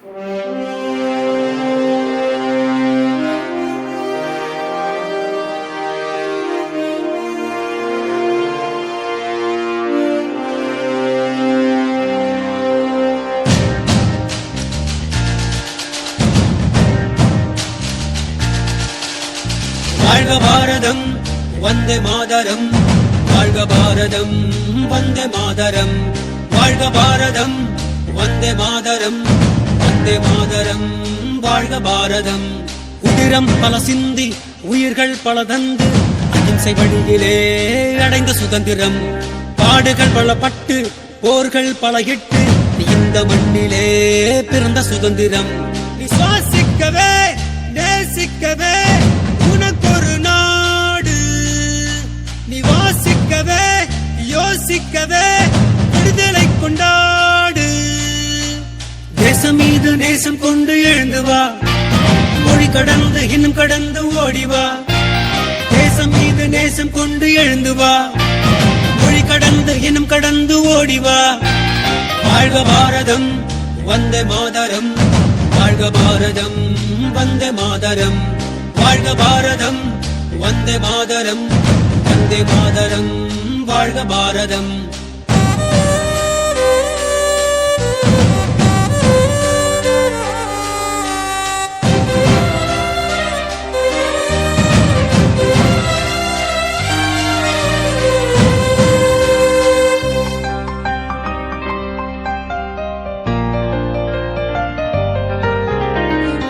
வாழ்க பாரதம் வந்தே மாதரம், வாழ்க பாரதம் வந்தே மாதரம், வாழ்க பாரதம் வந்தே மாதரம், வந்தே மாதரம் வாழ்க பாரதம். உதிரம் பல சிந்தி உயிர்கள் பல தந்து அகிம்சை வழியிலே அடைந்த சுதந்திரம், பாடுகள் பல பட்டு போர்கள் பல இட்டு இந்த மண்ணிலே பிறந்த சுதந்திரம். நீ சுவாசிக்கவே நேசிக்கவே உனக்கொரு நாடு, நீ வாசிக்கவே யோசிக்கவே விடுதலை கொண்டாடு. தேசம் மீது நேசம் கொண்டு எழுந்து வா, மொழி கடந்து இன்னும் கடந்து ஓடிவா. தேசம் மீது நேசம் கொண்டு எழுந்து வா, மொழி கடந்து இன்னும் கடந்து ஓடிவா. வாழ்க பாரதம் வந்தே மாதரம், வாழ்க பாரதம் வந்தே மாதரம், வாழ்க பாரதம் வந்தே மாதரம், வந்தே மாதரம் வாழ்க பாரதம்.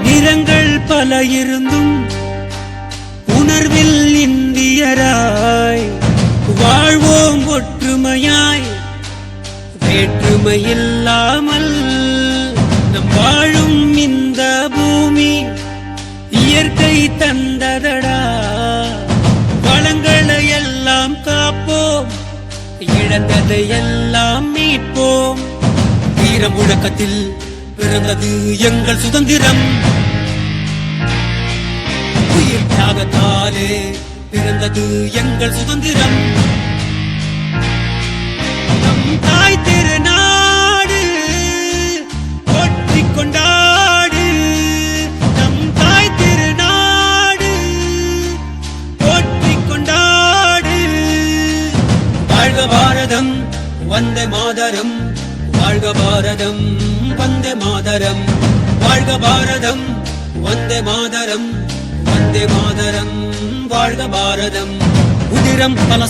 நிறங்கள் பல இருந்தும் உணர்வில் இந்தியராய் வாழ்வோம் ஒற்றுமையாய், வேற்றுமை இல்லாமல் நம் வாழும் இந்த பூமி இயற்கை தந்ததடா. வளங்களை எல்லாம் காப்போம், இழந்ததை எல்லாம் மீட்போம். வீர முழக்கத்தில் பிறந்தது எங்கள் சுதந்திரம், உயிர் தியாகத்தாலே பிறந்தது எங்கள் சுதந்திரம். நம் தாய் திருநாடு போற்றிக் கொண்டாடு, நம் தாய் திருநாடு போற்றிக் கொண்டாடு. வாழ்க பாரதம் வந்தே மாதரம், வாழ்க பாரதம் வந்தே மாதரம், வாழ்க பாரதம் வந்தே மாதரம், வந்தே மாதரம் வாழ்க பாரதம். உதிரம் பல